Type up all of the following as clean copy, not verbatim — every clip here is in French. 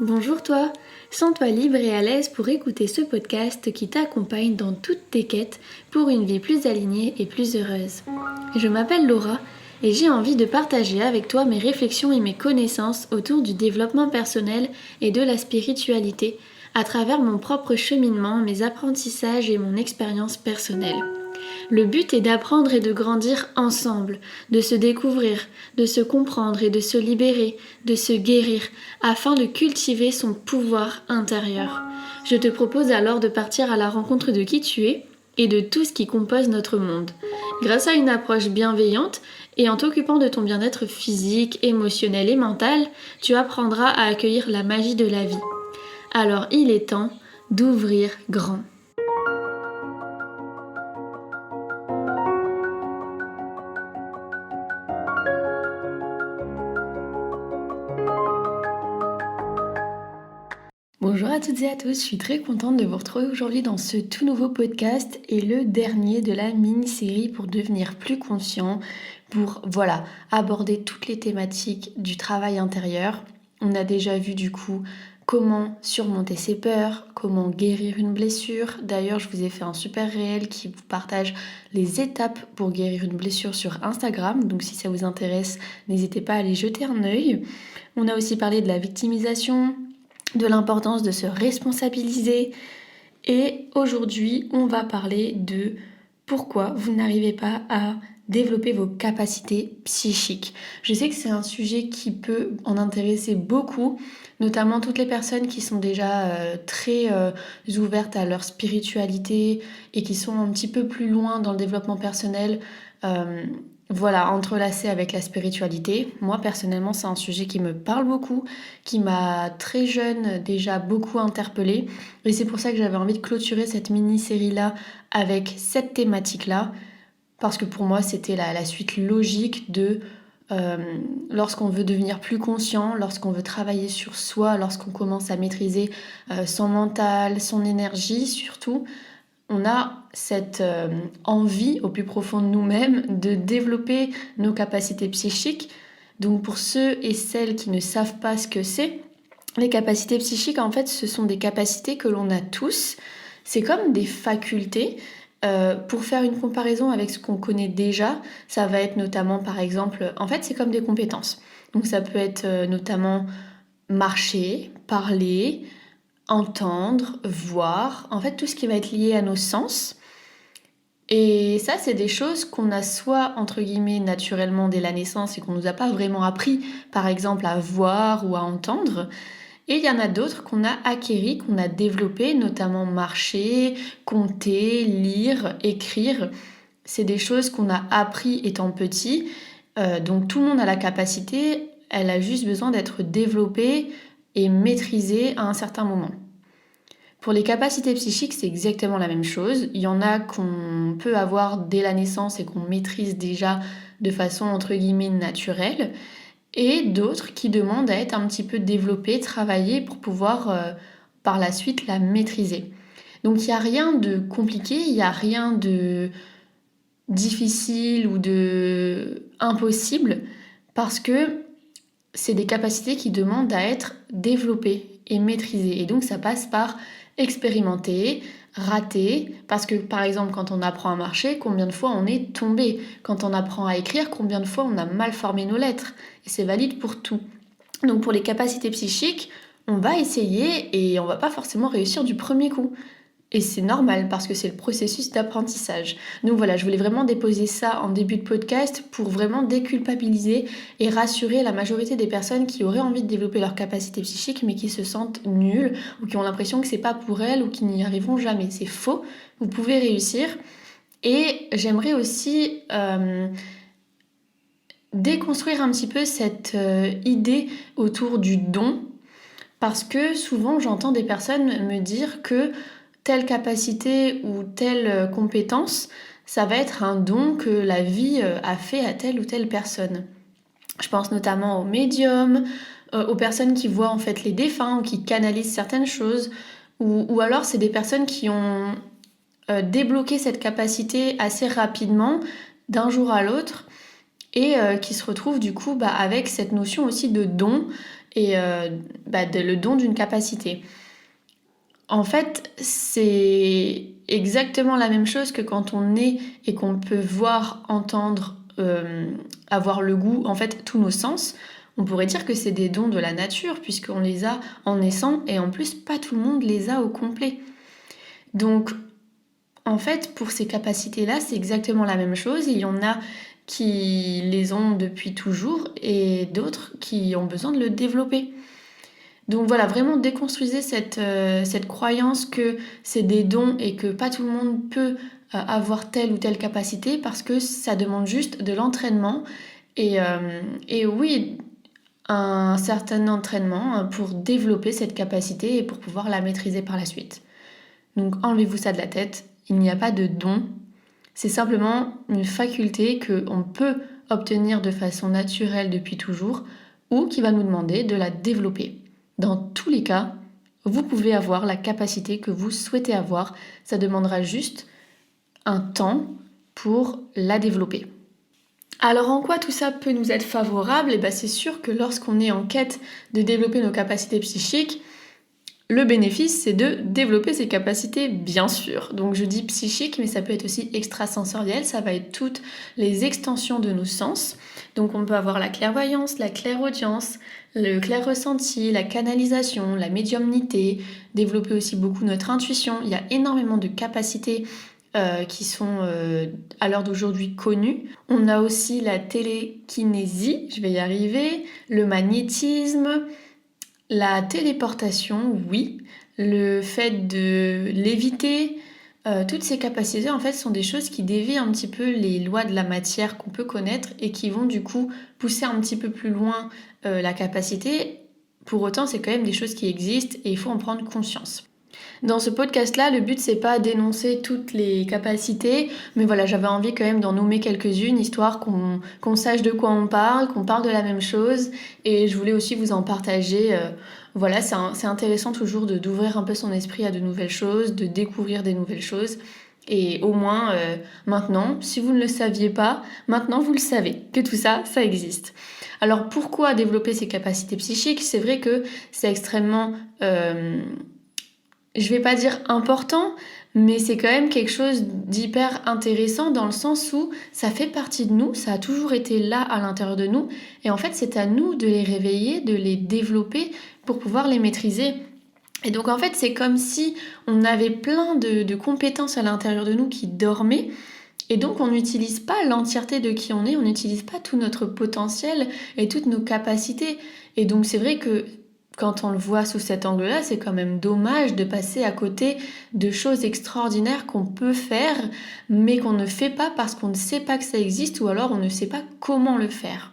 Bonjour toi, sens-toi libre et à l'aise pour écouter ce podcast qui t'accompagne dans toutes tes quêtes pour une vie plus alignée et plus heureuse. Je m'appelle Laura et j'ai envie de partager avec toi mes réflexions et mes connaissances autour du développement personnel et de la spiritualité à travers mon propre cheminement, mes apprentissages et mon expérience personnelle. Le but est d'apprendre et de grandir ensemble, de se découvrir, de se comprendre et de se libérer, de se guérir, afin de cultiver son pouvoir intérieur. Je te propose alors de partir à la rencontre de qui tu es et de tout ce qui compose notre monde. Grâce à une approche bienveillante et en t'occupant de ton bien-être physique, émotionnel et mental, tu apprendras à accueillir la magie de la vie. Alors il est temps d'ouvrir grand. Bonjour à toutes et à tous, je suis très contente de vous retrouver aujourd'hui dans ce tout nouveau podcast et le dernier de la mini-série pour devenir plus conscient, pour aborder toutes les thématiques du travail intérieur. On a déjà vu du coup comment surmonter ses peurs, comment guérir une blessure. D'ailleurs, je vous ai fait un super réel qui vous partage les étapes pour guérir une blessure sur Instagram, donc si ça vous intéresse, n'hésitez pas à aller jeter un œil. On a aussi parlé de la victimisation, de l'importance de se responsabiliser. Et aujourd'hui, on va parler de pourquoi vous n'arrivez pas à développer vos capacités psychiques. Je sais que c'est un sujet qui peut en intéresser beaucoup, notamment toutes les personnes qui sont déjà très ouvertes à leur spiritualité et qui sont un petit peu plus loin dans le développement personnel. Entrelacé avec la spiritualité. Moi, personnellement, c'est un sujet qui me parle beaucoup, qui m'a très jeune déjà beaucoup interpellée. Et c'est pour ça que j'avais envie de clôturer cette mini-série-là avec cette thématique-là. Parce que pour moi, c'était la suite logique de lorsqu'on veut devenir plus conscient, lorsqu'on veut travailler sur soi, lorsqu'on commence à maîtriser son mental, son énergie surtout, on a cette envie au plus profond de nous-mêmes de développer nos capacités psychiques. Donc pour ceux et celles qui ne savent pas ce que c'est, les capacités psychiques, en fait, ce sont des capacités que l'on a tous. C'est comme des facultés. Pour faire une comparaison avec ce qu'on connaît déjà, ça va être notamment, par exemple, en fait, c'est comme des compétences. Donc ça peut être notamment marcher, parler, entendre, voir, en fait tout ce qui va être lié à nos sens. Et ça, c'est des choses qu'on a soit, entre guillemets, naturellement dès la naissance et qu'on nous a pas vraiment appris, par exemple, à voir ou à entendre. Et il y en a d'autres qu'on a acquéris, qu'on a développées, notamment marcher, compter, lire, écrire. C'est des choses qu'on a appris étant petit. Donc tout le monde a la capacité, elle a juste besoin d'être développée et maîtrisée à un certain moment. Pour les capacités psychiques, c'est exactement la même chose. Il y en a qu'on peut avoir dès la naissance et qu'on maîtrise déjà de façon entre guillemets naturelle, et d'autres qui demandent à être un petit peu développées, travaillées pour pouvoir par la suite la maîtriser. Donc il n'y a rien de compliqué, il n'y a rien de difficile ou de impossible, parce que c'est des capacités qui demandent à être développées et maîtrisées. Et donc ça passe par expérimenter, rater, parce que par exemple quand on apprend à marcher, combien de fois on est tombé? Quand on apprend à écrire, combien de fois on a mal formé nos lettres? Et c'est valide pour tout. Donc pour les capacités psychiques, on va essayer et on va pas forcément réussir du premier coup. Et c'est normal parce que c'est le processus d'apprentissage. Donc voilà, je voulais vraiment déposer ça en début de podcast pour vraiment déculpabiliser et rassurer la majorité des personnes qui auraient envie de développer leur capacité psychique mais qui se sentent nulles ou qui ont l'impression que c'est pas pour elles ou qui n'y arriveront jamais. C'est faux, vous pouvez réussir. Et j'aimerais aussi déconstruire un petit peu cette idée autour du don, parce que souvent j'entends des personnes me dire que telle capacité ou telle compétence, ça va être un don que la vie a fait à telle ou telle personne. Je pense notamment aux médiums, aux personnes qui voient en fait les défunts ou qui canalisent certaines choses, ou alors c'est des personnes qui ont débloqué cette capacité assez rapidement, d'un jour à l'autre, et qui se retrouvent du coup avec cette notion aussi de don et le don d'une capacité. En fait, c'est exactement la même chose que quand on est et qu'on peut voir, entendre, avoir le goût, en fait, tous nos sens. On pourrait dire que c'est des dons de la nature, puisqu'on les a en naissant, et en plus, pas tout le monde les a au complet. Donc, en fait, pour ces capacités-là, c'est exactement la même chose. Il y en a qui les ont depuis toujours, et d'autres qui ont besoin de le développer. Donc voilà, vraiment déconstruisez cette croyance que c'est des dons et que pas tout le monde peut avoir telle ou telle capacité, parce que ça demande juste de l'entraînement et oui, un certain entraînement pour développer cette capacité et pour pouvoir la maîtriser par la suite. Donc enlevez-vous ça de la tête, il n'y a pas de don, c'est simplement une faculté qu'on peut obtenir de façon naturelle depuis toujours ou qui va nous demander de la développer. Dans tous les cas, vous pouvez avoir la capacité que vous souhaitez avoir. Ça demandera juste un temps pour la développer. Alors en quoi tout ça peut nous être favorable ? C'est sûr que lorsqu'on est en quête de développer nos capacités psychiques, le bénéfice, c'est de développer ses capacités, bien sûr. Donc je dis psychique, mais ça peut être aussi extrasensoriel. Ça va être toutes les extensions de nos sens. Donc on peut avoir la clairvoyance, la clairaudience, le clair ressenti, la canalisation, la médiumnité, développer aussi beaucoup notre intuition. Il y a énormément de capacités qui sont à l'heure d'aujourd'hui connues. On a aussi la télékinésie, je vais y arriver, le magnétisme, la téléportation, oui. Le fait de l'éviter, toutes ces capacités, en fait, sont des choses qui dévient un petit peu les lois de la matière qu'on peut connaître et qui vont du coup pousser un petit peu plus loin la capacité. Pour autant, c'est quand même des choses qui existent et il faut en prendre conscience. Dans ce podcast-là, le but, c'est pas d'énoncer toutes les capacités, mais voilà, j'avais envie quand même d'en nommer quelques-unes, histoire qu'on sache de quoi on parle, qu'on parle de la même chose, et je voulais aussi vous en partager. Voilà, c'est intéressant toujours d'ouvrir un peu son esprit à de nouvelles choses, de découvrir des nouvelles choses. Et au moins, maintenant, si vous ne le saviez pas, maintenant vous le savez, que tout ça, ça existe. Alors pourquoi développer ces capacités psychiques ? C'est vrai que c'est extrêmement... je vais pas dire important, mais c'est quand même quelque chose d'hyper intéressant dans le sens où ça fait partie de nous, ça a toujours été là à l'intérieur de nous, et en fait c'est à nous de les réveiller, de les développer pour pouvoir les maîtriser. Et donc en fait c'est comme si on avait plein de compétences à l'intérieur de nous qui dormaient, et donc on n'utilise pas l'entièreté de qui on est, on n'utilise pas tout notre potentiel et toutes nos capacités. Et donc c'est vrai que quand on le voit sous cet angle-là, c'est quand même dommage de passer à côté de choses extraordinaires qu'on peut faire, mais qu'on ne fait pas parce qu'on ne sait pas que ça existe ou alors on ne sait pas comment le faire.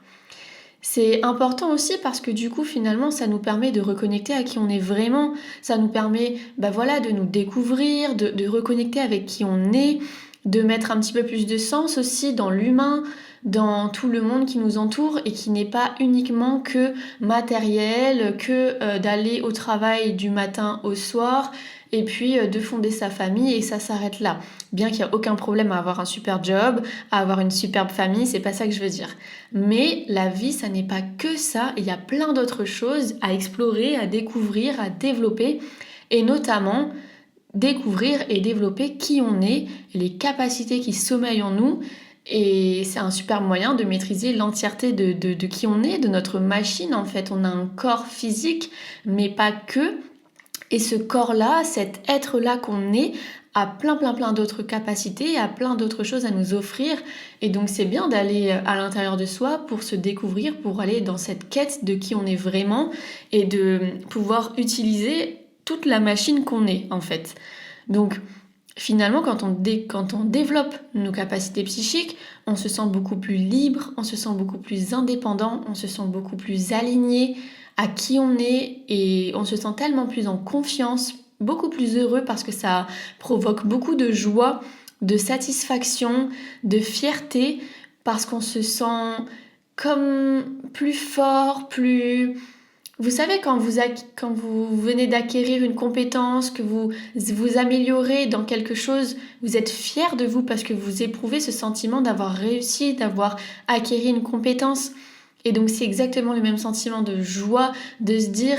C'est important aussi parce que du coup finalement ça nous permet de reconnecter à qui on est vraiment, ça nous permet de nous découvrir, de reconnecter avec qui on est, de mettre un petit peu plus de sens aussi dans l'humain, dans tout le monde qui nous entoure et qui n'est pas uniquement que matériel, que d'aller au travail du matin au soir et puis de fonder sa famille et ça s'arrête là. Bien qu'il n'y a aucun problème à avoir un super job, à avoir une superbe famille, c'est pas ça que je veux dire. Mais la vie, ça n'est pas que ça, il y a plein d'autres choses à explorer, à découvrir, à développer et notamment découvrir et développer qui on est, les capacités qui sommeillent en nous. Et c'est un super moyen de maîtriser l'entièreté de qui on est, de notre machine en fait. On a un corps physique, mais pas que. Et ce corps-là, cet être-là qu'on est, a plein d'autres capacités, a plein d'autres choses à nous offrir. Et donc c'est bien d'aller à l'intérieur de soi pour se découvrir, pour aller dans cette quête de qui on est vraiment et de pouvoir utiliser toute la machine qu'on est en fait. Donc finalement, quand on développe nos capacités psychiques, on se sent beaucoup plus libre, on se sent beaucoup plus indépendant, on se sent beaucoup plus aligné à qui on est et on se sent tellement plus en confiance, beaucoup plus heureux parce que ça provoque beaucoup de joie, de satisfaction, de fierté parce qu'on se sent comme plus fort, plus... Vous savez, quand vous venez d'acquérir une compétence, que vous vous améliorez dans quelque chose, vous êtes fier de vous parce que vous éprouvez ce sentiment d'avoir réussi, d'avoir acquéri une compétence. Et donc c'est exactement le même sentiment de joie, de se dire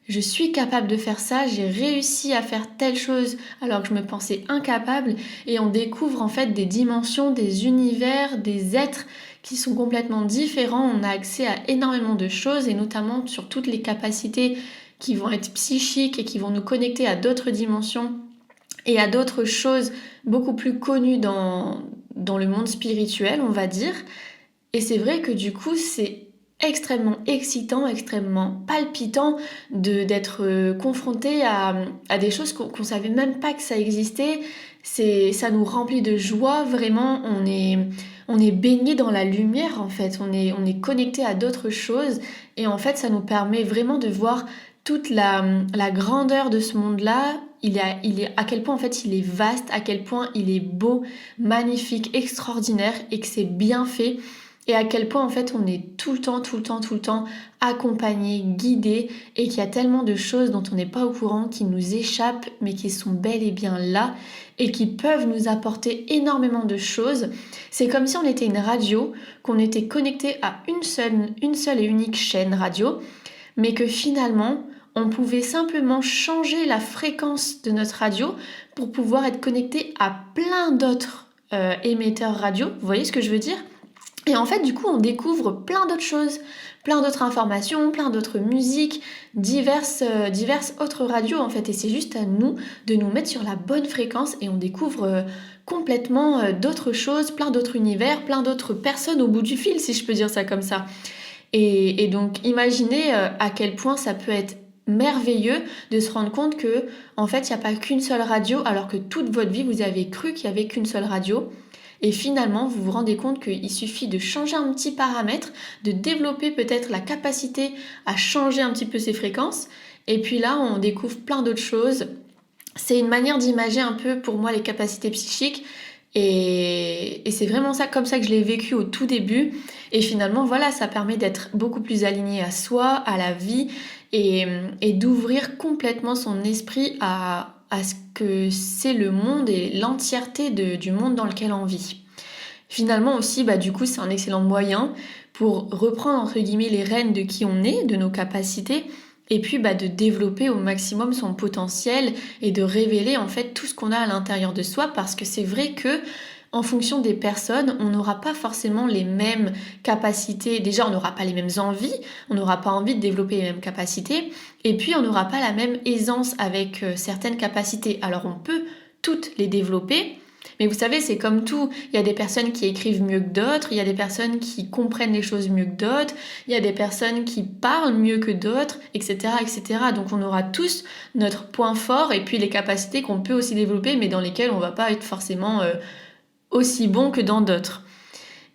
je suis capable de faire ça, j'ai réussi à faire telle chose alors que je me pensais incapable, et on découvre en fait des dimensions, des univers, des êtres qui sont complètement différents. On a accès à énormément de choses, et notamment sur toutes les capacités qui vont être psychiques et qui vont nous connecter à d'autres dimensions et à d'autres choses beaucoup plus connues dans le monde spirituel, on va dire. Et c'est vrai que du coup, c'est extrêmement excitant, extrêmement palpitant d'être confronté à des choses qu'on savait même pas que ça existait. Ça nous remplit de joie, vraiment, on est baigné dans la lumière en fait, on est connecté à d'autres choses, et en fait ça nous permet vraiment de voir toute la grandeur de ce monde-là. Il est, à quel point en fait il est vaste, à quel point il est beau, magnifique, extraordinaire, et que c'est bien fait. Et à quel point en fait on est tout le temps, tout le temps, tout le temps accompagné, guidé, et qu'il y a tellement de choses dont on n'est pas au courant, qui nous échappent, mais qui sont bel et bien là, et qui peuvent nous apporter énormément de choses. C'est comme si on était une radio, qu'on était connecté à une seule et unique chaîne radio, mais que finalement on pouvait simplement changer la fréquence de notre radio pour pouvoir être connecté à plein d'autres émetteurs radio. Vous voyez ce que je veux dire ? Et en fait, du coup, on découvre plein d'autres choses, plein d'autres informations, plein d'autres musiques, diverses autres radios en fait. Et c'est juste à nous de nous mettre sur la bonne fréquence, et on découvre complètement d'autres choses, plein d'autres univers, plein d'autres personnes au bout du fil, si je peux dire ça comme ça. Et donc, imaginez à quel point ça peut être merveilleux de se rendre compte que en fait, il n'y a pas qu'une seule radio, alors que toute votre vie, vous avez cru qu'il n'y avait qu'une seule radio. Et finalement, vous vous rendez compte qu'il suffit de changer un petit paramètre, de développer peut-être la capacité à changer un petit peu ses fréquences. Et puis là, on découvre plein d'autres choses. C'est une manière d'imager un peu pour moi les capacités psychiques. Et c'est vraiment ça, comme ça que je l'ai vécu au tout début. Et finalement, voilà, ça permet d'être beaucoup plus aligné à soi, à la vie, et d'ouvrir complètement son esprit à ce que c'est le monde et l'entièreté du monde dans lequel on vit. Finalement aussi, du coup, c'est un excellent moyen pour reprendre entre guillemets les rênes de qui on est, de nos capacités, et puis de développer au maximum son potentiel et de révéler en fait tout ce qu'on a à l'intérieur de soi, parce que c'est vrai que en fonction des personnes, on n'aura pas forcément les mêmes capacités. Déjà, on n'aura pas les mêmes envies, on n'aura pas envie de développer les mêmes capacités, et puis on n'aura pas la même aisance avec certaines capacités. Alors on peut toutes les développer, mais vous savez, c'est comme tout. Il y a des personnes qui écrivent mieux que d'autres, il y a des personnes qui comprennent les choses mieux que d'autres, il y a des personnes qui parlent mieux que d'autres, etc., etc. Donc on aura tous notre point fort, et puis les capacités qu'on peut aussi développer, mais dans lesquelles on va pas être forcément aussi bon que dans d'autres.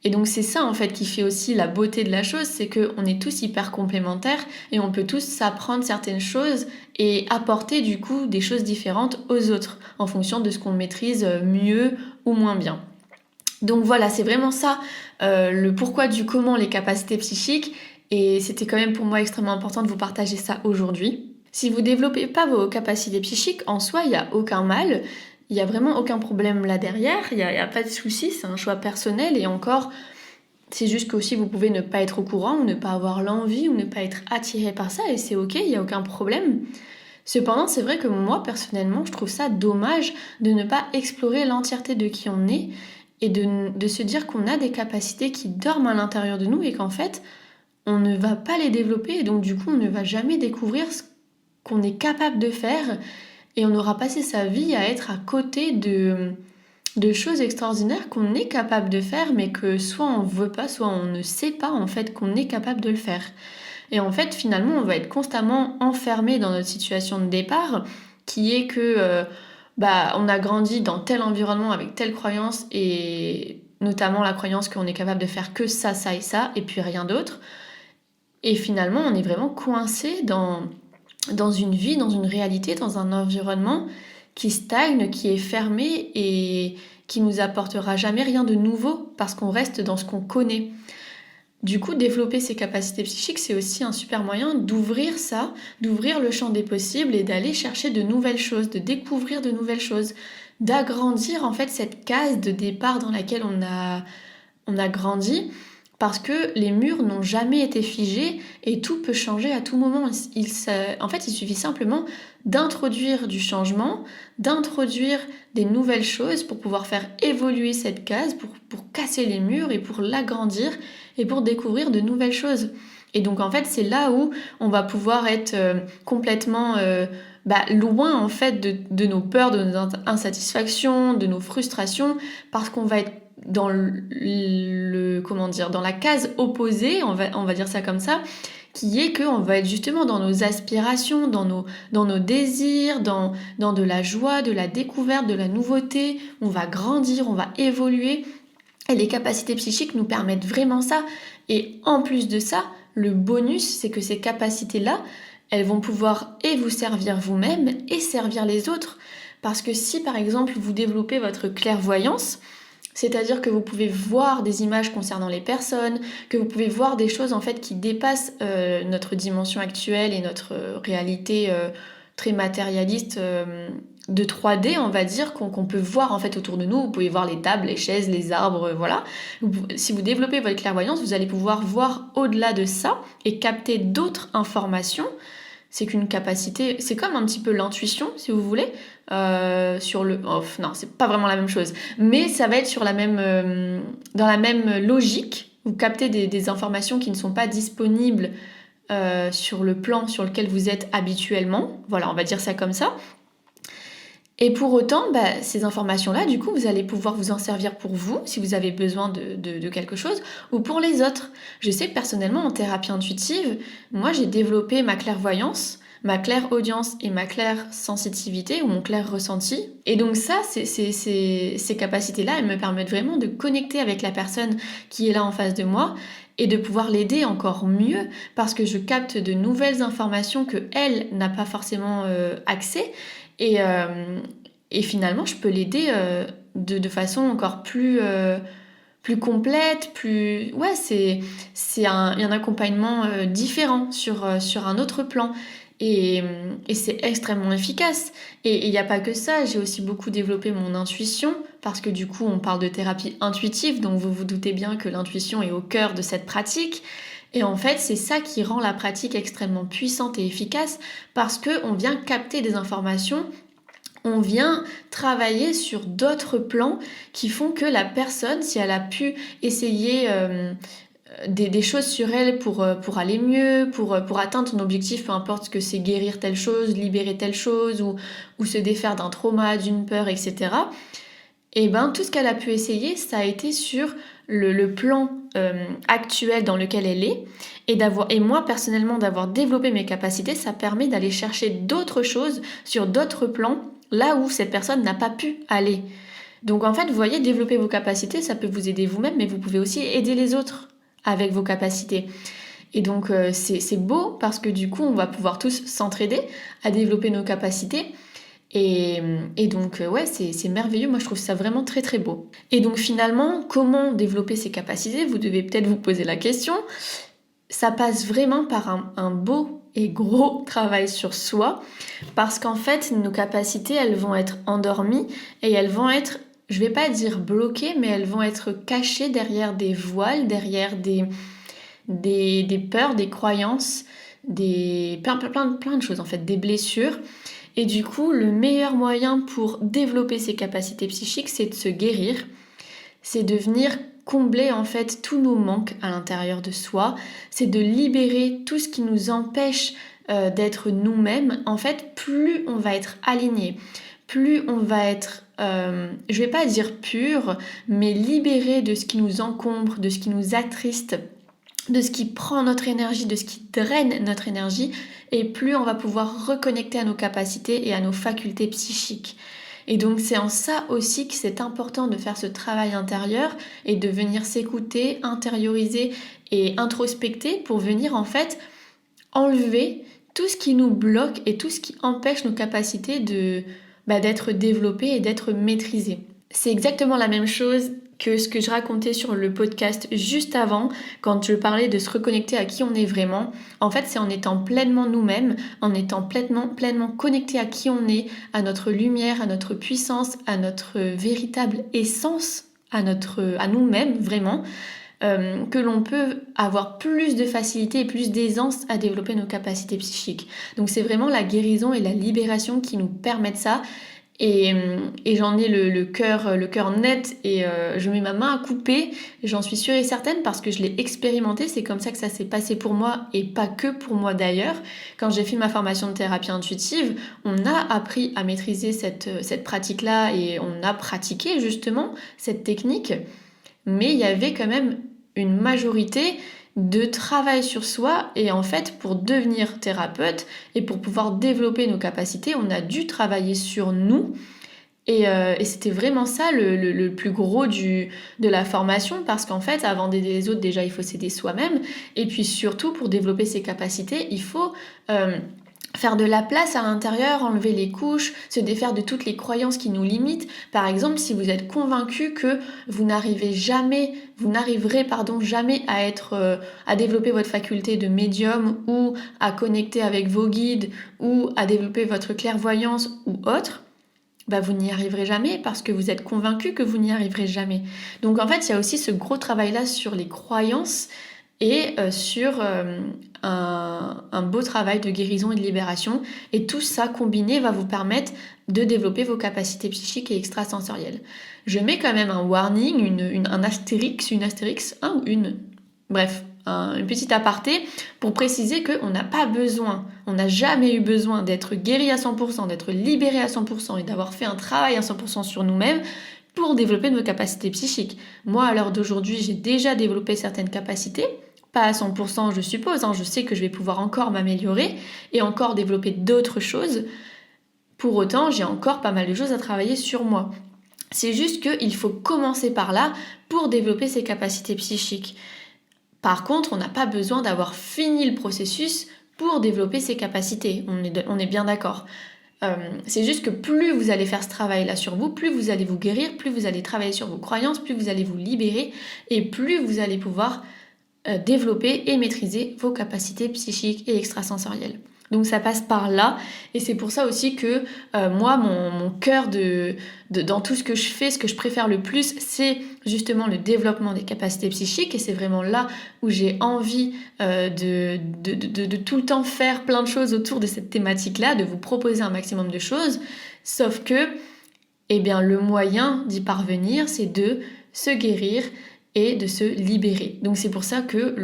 Et donc c'est ça en fait qui fait aussi la beauté de la chose, c'est qu'on est tous hyper complémentaires, et on peut tous s'apprendre certaines choses et apporter du coup des choses différentes aux autres en fonction de ce qu'on maîtrise mieux ou moins bien. Donc voilà, c'est vraiment ça le pourquoi du comment, les capacités psychiques, et c'était quand même pour moi extrêmement important de vous partager ça aujourd'hui. Si vous développez pas vos capacités psychiques, en soi, il n'y a aucun mal. Il n'y a vraiment aucun problème là derrière, il n'y a pas de souci, c'est un choix personnel, et encore, c'est juste qu'aussi vous pouvez ne pas être au courant, ou ne pas avoir l'envie, ou ne pas être attiré par ça, et c'est ok, il n'y a aucun problème. Cependant, c'est vrai que moi, personnellement, je trouve ça dommage de ne pas explorer l'entièreté de qui on est, et de se dire qu'on a des capacités qui dorment à l'intérieur de nous, et qu'en fait, on ne va pas les développer, et donc du coup, on ne va jamais découvrir ce qu'on est capable de faire. Et on aura passé sa vie à être à côté de choses extraordinaires qu'on est capable de faire, mais que soit on veut pas, soit on ne sait pas en fait qu'on est capable de le faire. Et en fait, finalement, on va être constamment enfermé dans notre situation de départ, qui est que on a grandi dans tel environnement avec telle croyance, et notamment la croyance qu'on est capable de faire que ça et ça, et puis rien d'autre. Et finalement, on est vraiment coincé dans une vie, dans une réalité, dans un environnement qui stagne, qui est fermé, et qui nous apportera jamais rien de nouveau, parce qu'on reste dans ce qu'on connaît. Du coup, développer ses capacités psychiques, c'est aussi un super moyen d'ouvrir ça, d'ouvrir le champ des possibles, et d'aller chercher de nouvelles choses, de découvrir de nouvelles choses, d'agrandir en fait cette case de départ dans laquelle on a grandi, Parce que les murs n'ont jamais été figés et tout peut changer à tout moment. En fait, il suffit simplement d'introduire du changement, d'introduire des nouvelles choses pour pouvoir faire évoluer cette case, pour casser les murs et pour l'agrandir et pour découvrir de nouvelles choses. Et donc en fait, c'est là où on va pouvoir être complètement loin en fait de nos peurs, de nos insatisfactions, de nos frustrations, parce qu'on va être dans dans la case opposée, on va dire ça comme ça, qui est qu'on va être justement dans nos aspirations, dans nos désirs, dans de la joie, de la découverte, de la nouveauté. On va grandir, on va évoluer. Et les capacités psychiques nous permettent vraiment ça. Et en plus de ça, le bonus, c'est que ces capacités-là, elles vont pouvoir et vous servir vous-même et servir les autres. Parce que si par exemple vous développez votre clairvoyance, c'est-à-dire que vous pouvez voir des images concernant les personnes, que vous pouvez voir des choses en fait qui dépassent notre dimension actuelle et notre réalité très matérialiste de 3D, on va dire, qu'on peut voir en fait autour de nous. Vous pouvez voir les tables, les chaises, les arbres, voilà. Si vous développez votre clairvoyance, vous allez pouvoir voir au-delà de ça et capter d'autres informations. C'est qu'une capacité, c'est comme un petit peu l'intuition, si vous voulez, non, c'est pas vraiment la même chose, mais ça va être sur dans la même logique. Vous captez des informations qui ne sont pas disponibles sur le plan sur lequel vous êtes habituellement. Voilà, on va dire ça comme ça. Et pour autant, ces informations-là, du coup, vous allez pouvoir vous en servir pour vous, si vous avez besoin de quelque chose, ou pour les autres. Je sais que personnellement, en thérapie intuitive, moi, j'ai développé ma clairvoyance, ma clairaudience et ma clairsensitivité, ou mon clair ressenti. Et donc ça, ces capacités-là, elles me permettent vraiment de connecter avec la personne qui est là en face de moi, et de pouvoir l'aider encore mieux, parce que je capte de nouvelles informations que elle n'a pas forcément accès. Et finalement, je peux l'aider de façon encore plus complète, plus... Ouais, c'est un accompagnement différent sur un autre plan. Et c'est extrêmement efficace. Et il n'y a pas que ça, j'ai aussi beaucoup développé mon intuition, parce que du coup, on parle de thérapie intuitive, donc vous vous doutez bien que l'intuition est au cœur de cette pratique. Et en fait, c'est ça qui rend la pratique extrêmement puissante et efficace, parce qu'on vient capter des informations, on vient travailler sur d'autres plans qui font que la personne, si elle a pu essayer des choses sur elle pour aller mieux, pour atteindre son objectif, peu importe ce que c'est, guérir telle chose, libérer telle chose, ou se défaire d'un trauma, d'une peur, etc. Et tout ce qu'elle a pu essayer, ça a été sur le plan actuel dans lequel elle est, et moi personnellement d'avoir développé mes capacités, ça permet d'aller chercher d'autres choses sur d'autres plans, là où cette personne n'a pas pu aller. Donc en fait, vous voyez, développer vos capacités, ça peut vous aider vous-même, mais vous pouvez aussi aider les autres avec vos capacités. Et donc c'est beau, parce que du coup, on va pouvoir tous s'entraider à développer nos capacités. Et donc ouais, c'est merveilleux, moi je trouve ça vraiment très très beau. Et donc finalement, comment développer ces capacités? Vous devez peut-être vous poser la question. Ça passe vraiment par un beau et gros travail sur soi, parce qu'en fait nos capacités, elles vont être endormies et elles vont être, je vais pas dire bloquées, mais elles vont être cachées derrière des voiles, derrière des peurs, des croyances, plein de choses en fait, des blessures. Et du coup, le meilleur moyen pour développer ses capacités psychiques, c'est de se guérir, c'est de venir combler en fait tous nos manques à l'intérieur de soi, c'est de libérer tout ce qui nous empêche d'être nous-mêmes. En fait, plus on va être aligné, plus on va être, je vais pas dire pur, mais libéré de ce qui nous encombre, de ce qui nous attriste, de ce qui prend notre énergie, de ce qui draine notre énergie, et plus on va pouvoir reconnecter à nos capacités et à nos facultés psychiques. Et donc c'est en ça aussi que c'est important de faire ce travail intérieur et de venir s'écouter, intérioriser et introspecter pour venir en fait enlever tout ce qui nous bloque et tout ce qui empêche nos capacités d'être développées et d'être maîtrisées. C'est exactement la même chose que ce que je racontais sur le podcast juste avant, quand je parlais de se reconnecter à qui on est vraiment. En fait, c'est en étant pleinement nous-mêmes, en étant pleinement connecté à qui on est, à notre lumière, à notre puissance, à notre véritable essence, à nous-mêmes vraiment, que l'on peut avoir plus de facilité et plus d'aisance à développer nos capacités psychiques. Donc c'est vraiment la guérison et la libération qui nous permettent ça. Et j'en ai le cœur net et je mets ma main à couper, j'en suis sûre et certaine parce que je l'ai expérimenté, c'est comme ça que ça s'est passé pour moi et pas que pour moi d'ailleurs. Quand j'ai fait ma formation de thérapie intuitive, on a appris à maîtriser cette pratique-là et on a pratiqué justement cette technique, mais il y avait quand même une majorité de travail sur soi et en fait pour devenir thérapeute et pour pouvoir développer nos capacités, on a dû travailler sur nous et c'était vraiment ça le plus gros de la formation parce qu'en fait avant d'aider les autres déjà il faut s'aider soi-même et puis surtout pour développer ses capacités il faut faire de la place à l'intérieur, enlever les couches, se défaire de toutes les croyances qui nous limitent. Par exemple, si vous êtes convaincu que vous n'arriverez jamais à développer votre faculté de médium ou à connecter avec vos guides ou à développer votre clairvoyance ou autre, vous n'y arriverez jamais parce que vous êtes convaincu que vous n'y arriverez jamais. Donc en fait, il y a aussi ce gros travail-là sur les croyances et sur un beau travail de guérison et de libération. Et tout ça combiné va vous permettre de développer vos capacités psychiques et extrasensorielles. Je mets quand même un warning, un astérix, une petite aparté pour préciser qu'on n'a pas besoin, on n'a jamais eu besoin d'être guéri à 100%, d'être libéré à 100% et d'avoir fait un travail à 100% sur nous-mêmes pour développer nos capacités psychiques. Moi, à l'heure d'aujourd'hui, j'ai déjà développé certaines capacités, pas à 100% je suppose, je sais que je vais pouvoir encore m'améliorer et encore développer d'autres choses. Pour autant, j'ai encore pas mal de choses à travailler sur moi. C'est juste qu'il faut commencer par là pour développer ses capacités psychiques. Par contre, on n'a pas besoin d'avoir fini le processus pour développer ses capacités, on est bien d'accord. C'est juste que plus vous allez faire ce travail-là sur vous, plus vous allez vous guérir, plus vous allez travailler sur vos croyances, plus vous allez vous libérer et plus vous allez pouvoir développer et maîtriser vos capacités psychiques et extrasensorielles. Donc ça passe par là et c'est pour ça aussi que moi mon cœur dans tout ce que je fais, ce que je préfère le plus, c'est justement le développement des capacités psychiques et c'est vraiment là où j'ai envie de tout le temps faire plein de choses autour de cette thématique-là, de vous proposer un maximum de choses, sauf que le moyen d'y parvenir, c'est de se guérir et de se libérer. Donc c'est pour ça que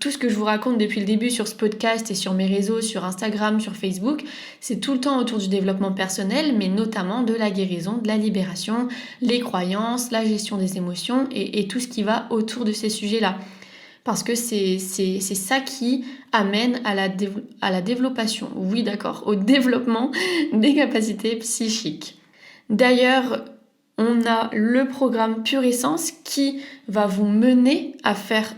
tout ce que je vous raconte depuis le début sur ce podcast et sur mes réseaux, sur Instagram, sur Facebook, c'est tout le temps autour du développement personnel, mais notamment de la guérison, de la libération, les croyances, la gestion des émotions et tout ce qui va autour de ces sujets-là. Parce que c'est ça qui amène à la développation, oui d'accord, au développement des capacités psychiques. D'ailleurs, on a le programme Pure Essence qui va vous mener à faire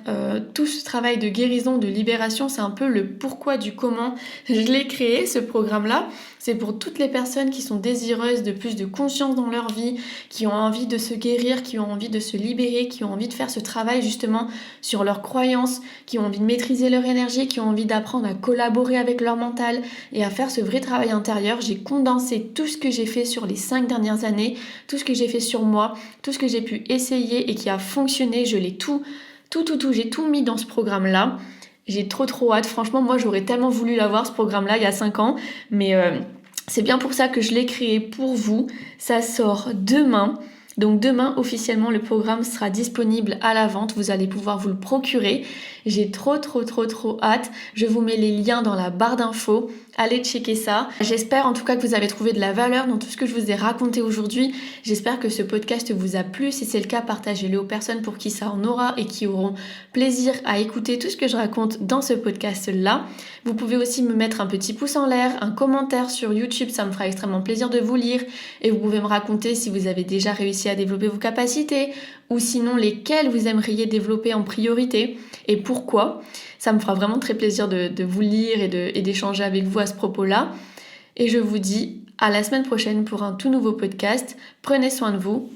tout ce travail de guérison, de libération. C'est un peu le pourquoi du comment je l'ai créé, ce programme-là. C'est pour toutes les personnes qui sont désireuses de plus de conscience dans leur vie, qui ont envie de se guérir, qui ont envie de se libérer, qui ont envie de faire ce travail justement sur leurs croyances, qui ont envie de maîtriser leur énergie, qui ont envie d'apprendre à collaborer avec leur mental et à faire ce vrai travail intérieur. J'ai condensé tout ce que j'ai fait sur les 5 dernières années, tout ce que j'ai fait sur moi, tout ce que j'ai pu essayer et qui a fonctionné. Je l'ai j'ai tout mis dans ce programme-là. J'ai trop hâte. Franchement, moi, j'aurais tellement voulu l'avoir, ce programme-là, il y a 5 ans. Mais c'est bien pour ça que je l'ai créé pour vous. Ça sort demain. Donc demain, officiellement, le programme sera disponible à la vente. Vous allez pouvoir vous le procurer. J'ai trop hâte. Je vous mets les liens dans la barre d'infos. Allez checker ça. J'espère en tout cas que vous avez trouvé de la valeur dans tout ce que je vous ai raconté aujourd'hui. J'espère que ce podcast vous a plu. Si c'est le cas, partagez-le aux personnes pour qui ça en aura et qui auront plaisir à écouter tout ce que je raconte dans ce podcast-là. Vous pouvez aussi me mettre un petit pouce en l'air, un commentaire sur YouTube, ça me fera extrêmement plaisir de vous lire. Et vous pouvez me raconter si vous avez déjà réussi à développer vos capacités ou sinon lesquelles vous aimeriez développer en priorité et pourquoi. Ça me fera vraiment très plaisir de vous lire et d'échanger avec vous à ce propos-là. Et je vous dis à la semaine prochaine pour un tout nouveau podcast. Prenez soin de vous.